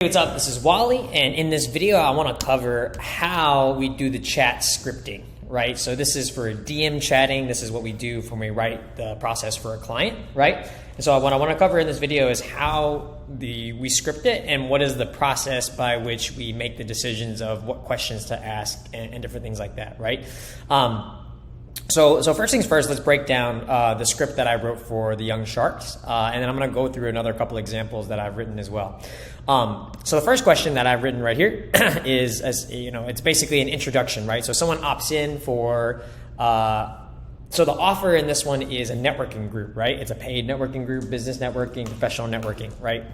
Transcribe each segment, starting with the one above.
Hey, what's up? This is Wally, and in this video I want to cover how we do the chat scripting, right? So this is for DM chatting. This is what we do when we write the process for a client, right? And so what I want to cover in this video is how we script it and what is the process by which we make the decisions of what questions to ask and different things like that, right? So first things first, let's break down the script that I wrote for the Young Sharks, and then I'm going to go through another couple examples that I've written as well. So the first question that I've written right here is, it's basically an introduction, right? So someone opts in for, so the offer in this one is a networking group, right? It's a paid networking group, business networking, professional networking, right?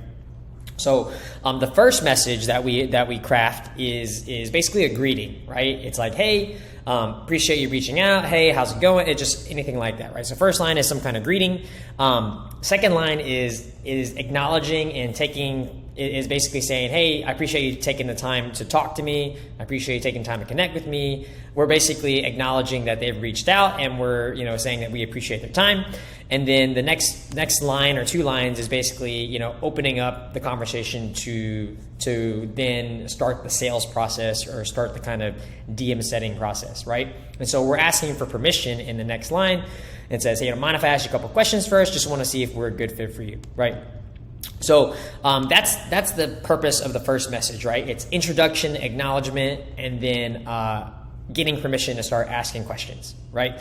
So the first message that we craft is basically a greeting, right? It's like, hey, appreciate you reaching out. Hey, how's it going? It's just anything like that, right? So first line is some kind of greeting. Second line is acknowledging and is basically saying, hey, I appreciate you taking the time to talk to me. I appreciate you taking time to connect with me. We're basically acknowledging that they've reached out, and we're saying that we appreciate their time. And then the next line or two lines is basically opening up the conversation to then start the sales process or start the kind of DM setting process, right? And so we're asking for permission in the next line. It says, hey, mind if I ask you a couple questions first? Just want to see if we're a good fit for you, right? So that's the purpose of the first message, right? It's introduction, acknowledgement, and then getting permission to start asking questions, right?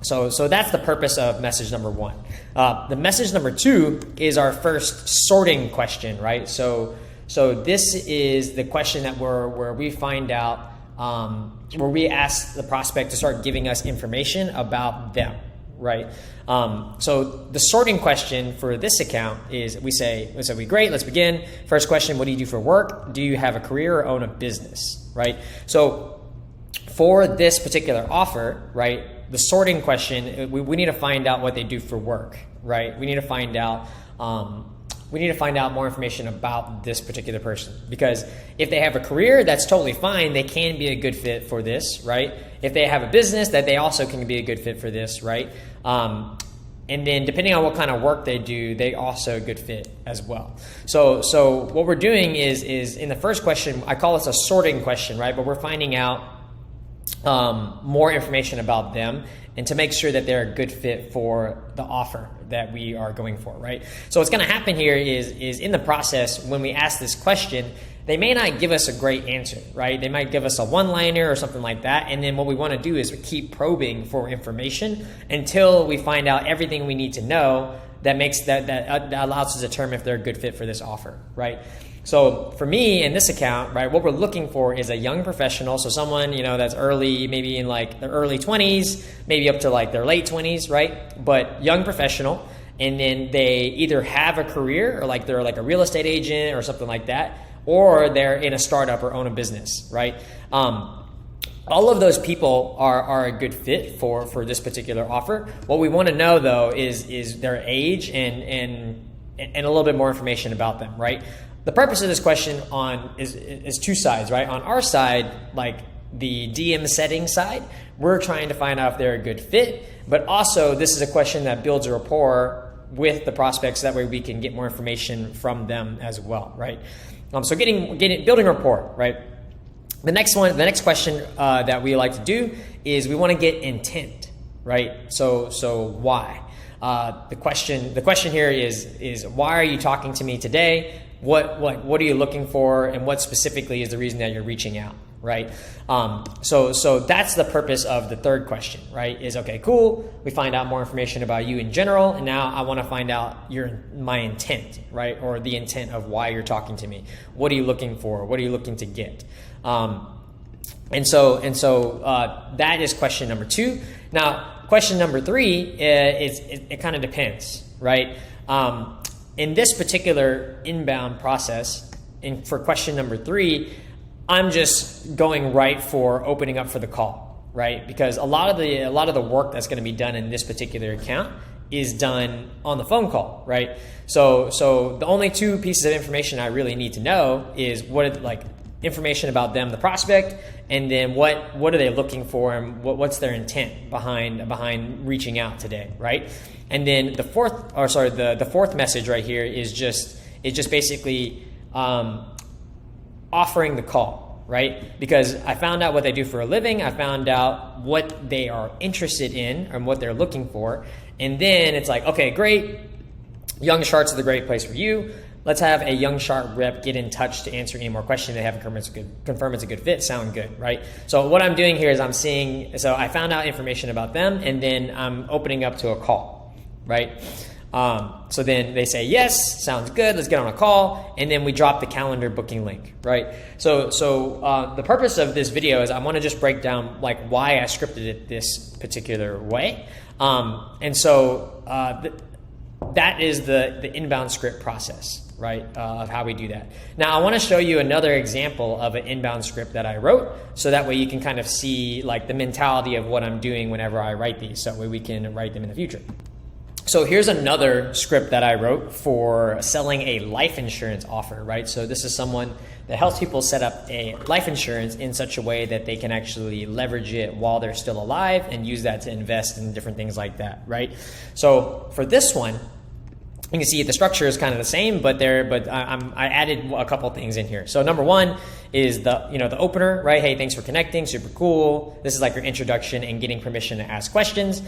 So that's the purpose of message number one. The message number two is our first sorting question, right? So this is the question that where we find out, where we ask the prospect to start giving us information about them, right? So the sorting question for this account is we say, great, let's begin. First question, what do you do for work? Do you have a career or own a business, right? So for this particular offer, right, the sorting question, we need to find out what they do for work, right? We need to find out more information about this particular person, because if they have a career, that's totally fine. They can be a good fit for this, right? If they have a business, that they also can be a good fit for this, right? And then depending on what kind of work they do, they also a good fit as well. So what we're doing is in the first question, I call this a sorting question, right? But we're finding out more information about them and to make sure that they're a good fit for the offer that we are going for, right? So what's going to happen here is in the process, when we ask this question, they may not give us a great answer, right? They might give us a one-liner or something like that. And then what we want to do is we keep probing for information until we find out everything we need to know that allows us to determine if they're a good fit for this offer, right? So for me in this account, right, what we're looking for is a young professional. So someone, that's early, maybe in like their early 20s, maybe up to like their late 20s, right? But young professional. And then they either have a career or like they're like a real estate agent or something like that, or they're in a startup or own a business, right? All of those people are a good fit for this particular offer. What we want to know though is their age and a little bit more information about them, right? The purpose of this question is two sides, right? On our side, like the DM setting side, we're trying to find out if they're a good fit, but also this is a question that builds a rapport with the prospects. That way we can get more information from them as well, right? So building rapport, right? The next question that we like to do is we want to get intent, right? So why? The question here is why are you talking to me today? What are you looking for, and what specifically is the reason that you're reaching out, right? So that's the purpose of the third question, right? Is okay, cool. We find out more information about you in general, and now I want to find out my intent, right? Or the intent of why you're talking to me. What are you looking for? What are you looking to get? And so that is question number two. Now, question number three it kind of depends, right? In this particular inbound process, for question number three, I'm just going right for opening up for the call, right? Because a lot of the work that's going to be done in this particular account is done on the phone call, right? So the only two pieces of information I really need to know is information about them, the prospect, and then what are they looking for, and what's their intent behind reaching out today, right? And then the fourth message right here is just basically offering the call, right? Because I found out what they do for a living. I found out what they are interested in and what they're looking for. And then it's like, okay, great. Young Sharks is the great place for you. Let's have a Young Shark rep get in touch to answer any more questions they have and confirm it's a good fit. Sound good, right? So what I'm doing here is so I found out information about them, and then I'm opening up to a call, right? So then they say, yes, sounds good, let's get on a call, and then we drop the calendar booking link, right? So the purpose of this video is I want to just break down like why I scripted it this particular way. That is the inbound script process, right, of how we do that. Now, I want to show you another example of an inbound script that I wrote, so that way you can kind of see like the mentality of what I'm doing whenever I write these, so that way we can write them in the future. So here's another script that I wrote for selling a life insurance offer, right? So this is someone that helps people set up a life insurance in such a way that they can actually leverage it while they're still alive and use that to invest in different things like that, right? So for this one, you can see the structure is kind of the same, but I added a couple things in here. So number one is the opener, right? Hey, thanks for connecting, super cool. This is like your introduction and getting permission to ask questions.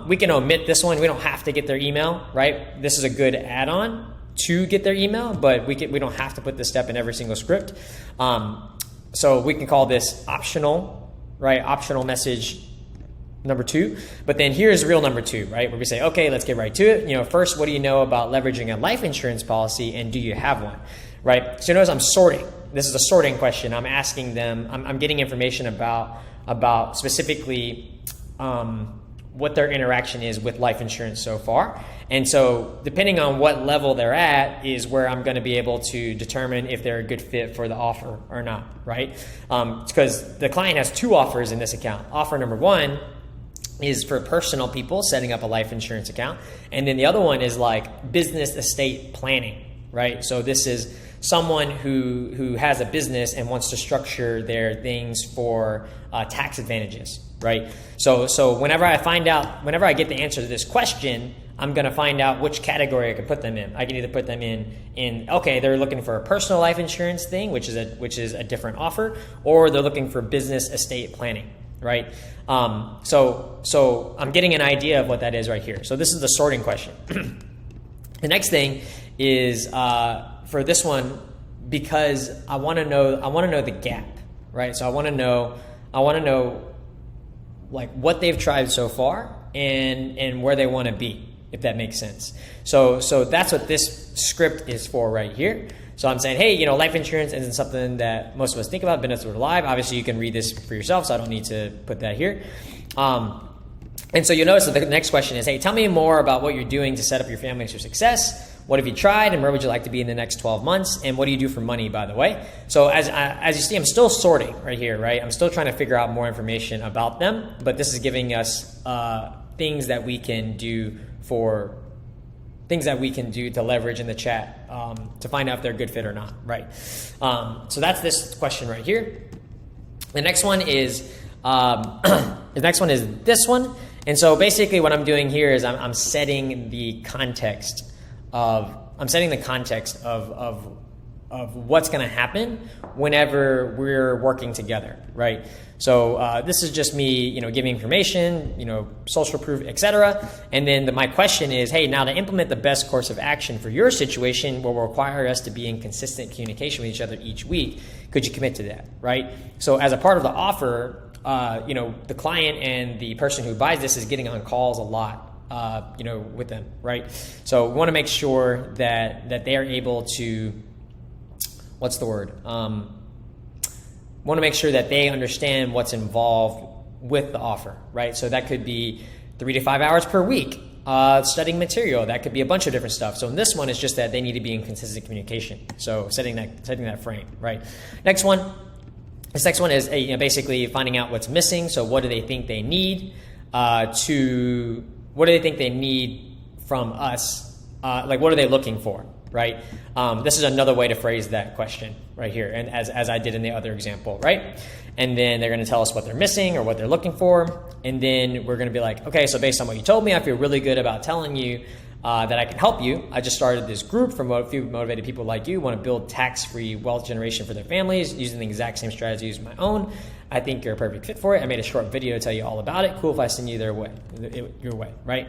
We can omit this one. We don't have to get their email, right? This is a good add-on to get their email, but we don't have to put this step in every single script. So we can call this optional, right? Optional message number 2, but then here's real number 2, right? Where we say, okay, let's get right to it. First, what do you know about leveraging a life insurance policy, and do you have one, right? So notice I'm sorting. This is a sorting question. I'm asking them, I'm getting information about specifically what their interaction is with life insurance so far. And so depending on what level they're at is where I'm going to be able to determine if they're a good fit for the offer or not, right? Because the client has 2 offers in this account. Offer number 1 is for personal people setting up a life insurance account. And then the other one is like business estate planning, right? So this is someone who has a business and wants to structure their things for tax advantages, right? So whenever I get the answer to this question, I'm going to find out which category I can put them in. I can either put them in okay, they're looking for a personal life insurance thing, which is a different offer, or they're looking for business estate planning, right? So I'm getting an idea of what that is right here. So this is the sorting question. The next thing is for this one, because I want to know the gap, right? So I want to know like what they've tried so far and where they want to be, if that makes sense. So that's what this script is for right here. So I'm saying, hey, life insurance isn't something that most of us think about, but it's alive. Obviously, you can read this for yourself, so I don't need to put that here. And so you'll notice that the next question is, hey, tell me more about what you're doing to set up your family for success. What have you tried, and where would you like to be in the next 12 months? And what do you do for money, by the way? So as you see, I'm still sorting right here, right? I'm still trying to figure out more information about them, but this is giving us things that we can do to leverage in the chat to find out if they're a good fit or not, right? So that's this question right here. The next one is this one. And so basically what I'm doing here is I'm setting the context of what's going to happen whenever we're working together, right? So this is just me, giving information, social proof, etc. And then my question is, hey, now to implement the best course of action for your situation will require us to be in consistent communication with each other each week. Could you commit to that, right? So as a part of the offer, the client and the person who buys this is getting on calls a lot, with them, right? So we want to make sure that they are able to, want to make sure that they understand what's involved with the offer, right? So that could be 3 to 5 hours per week, studying material. That could be a bunch of different stuff. So in this one, it's just that they need to be in consistent communication. So setting that frame, right? This next one is basically finding out what's missing. So what do they think they need what do they think they need from us? What are they looking for? Right? This is another way to phrase that question right here, and as I did in the other example, right? And then they're going to tell us what they're missing or what they're looking for, and then we're going to be like, okay, so based on what you told me, I feel really good about telling you that I can help you. I just started this group for a few motivated people like you who want to build tax-free wealth generation for their families using the exact same strategy as my own. I think you're a perfect fit for it. I made a short video to tell you all about it. Cool if I send you your way, right?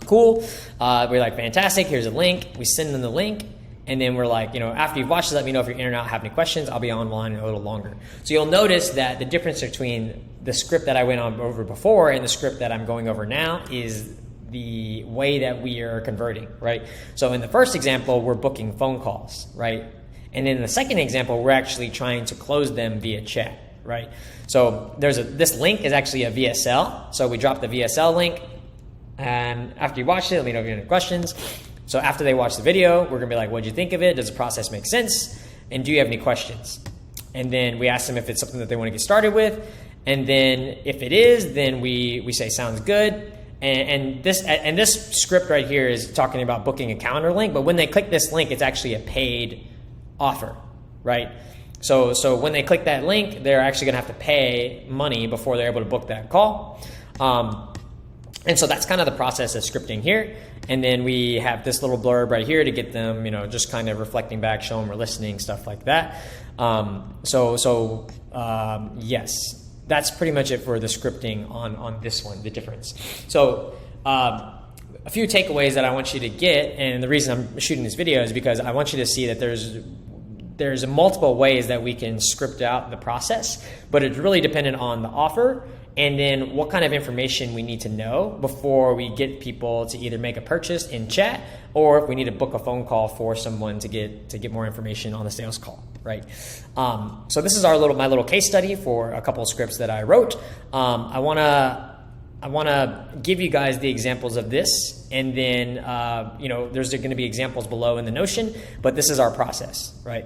Cool. We're like, fantastic. Here's a link. We send them the link. And then we're like, after you've watched it, let me know if you're in or out, have any questions. I'll be online a little longer. So you'll notice that the difference between the script that I went over before and the script that I'm going over now is the way that we are converting, right? So in the first example, we're booking phone calls, right? And in the second example, we're actually trying to close them via chat, right? So this link is actually a VSL. So we drop the VSL link, and after you watch it, let me know if you have any questions. So after they watch the video, we're gonna be like, what'd you think of it? Does the process make sense? And do you have any questions? And then we ask them if it's something that they wanna get started with. And then if it is, then we say, sounds good. And this script right here is talking about booking a calendar link, but when they click this link, it's actually a paid offer, right? So when they click that link, they're actually gonna have to pay money before they're able to book that call. And so that's kind of the process of scripting here. And then we have this little blurb right here to get them, just kind of reflecting back, showing we're listening, stuff like that. Yes, that's pretty much it for the scripting on this one, the difference. So a few takeaways that I want you to get, and the reason I'm shooting this video is because I want you to see that there's multiple ways that we can script out the process, but it's really dependent on the offer and then what kind of information we need to know before we get people to either make a purchase in chat or if we need to book a phone call for someone to get more information on the sales call, right? So this is my little case study for a couple of scripts that I wrote. I wanna give you guys the examples of this, and then there's going to be examples below in the Notion, but this is our process, right?